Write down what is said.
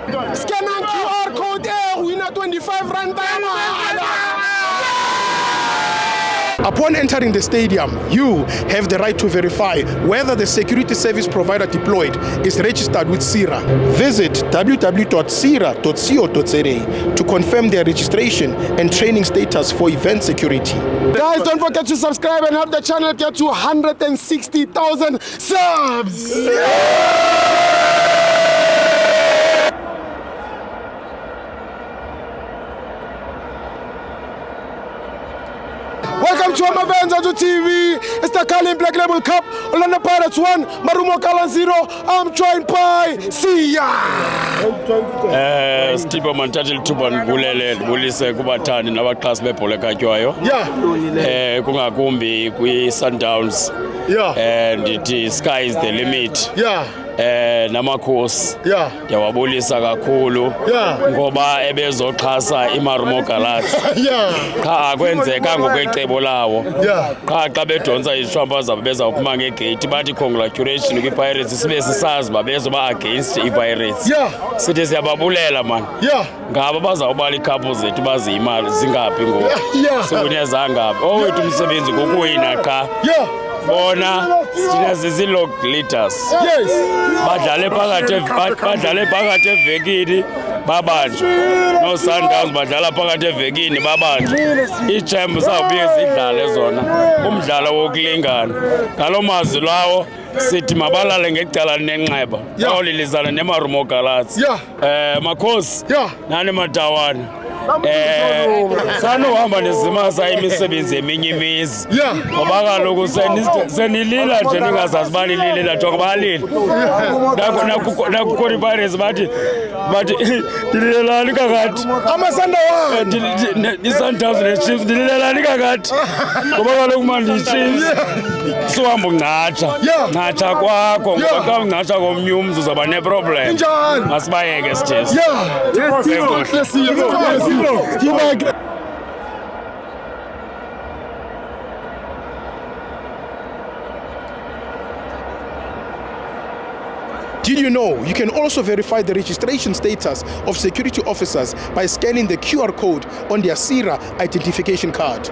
Scan and QR code winner 25 rand. Upon entering the stadium, you have the right to verify whether the security service provider deployed is registered with CIRA. Visit www.cira.co.za to confirm their registration and training status for event security. Guys, don't forget to subscribe and help the channel get to 160,000 subs! Welcome to Amavenza TV. It's the Carling Black Label Cup. Orlando Pirates 1, Marumo Gallants 0. I'm joined by Sia. Steve Mantatil Tuban Bulele, Bulise Kubatani, Navakas Bepole Kajoyo. Yeah. Kungakumbi, Kui Sundowns. Yeah. And it is sky is the limit. Yeah. Namakhosi yawabulisa kakhulu ngoba ebezoxhasa iMarumo Gallants cha akwenzeka ngokwecebo lawo cha xa bedonsa ishwampa zabo bezawuphuma ngegate bathi congratulations kwiPirates sibe sisazi babezoba against iPirates sithi siyababulela man ngabo bazawubala ikhaphu zethu bazi imali zingaphi ngoku sikunezangaphi owethu umsebenzi ngokuwina cha bona sina zizilog leaders badlale phakathi evekini babanjwe no Sundowns badlala phakathi evekini babanjwe iChamps zawubuye zidlale zona umdlalo wokulingana ngalomazwi lawo sithi mabalale ngecala nenxeba bawulilizana neMarumo Gallants makhosi nani matawana sanohamba nezimasa imisebenzi eminye imizi ngoba kaloku senilila nje ningazazi balilila nje balile nakukho iPirates bathi dilelani kakade iSundowns neChiefs dilelani kakade ngoba kaloku manje iChiefs sohamba ungatsha kwakho ngoba xa ungatsha komnye umzi uzaba neproblem masibayeke sithesi Did you know you can also verify the registration status of security officers by scanning the QR code on their CIRA identification card?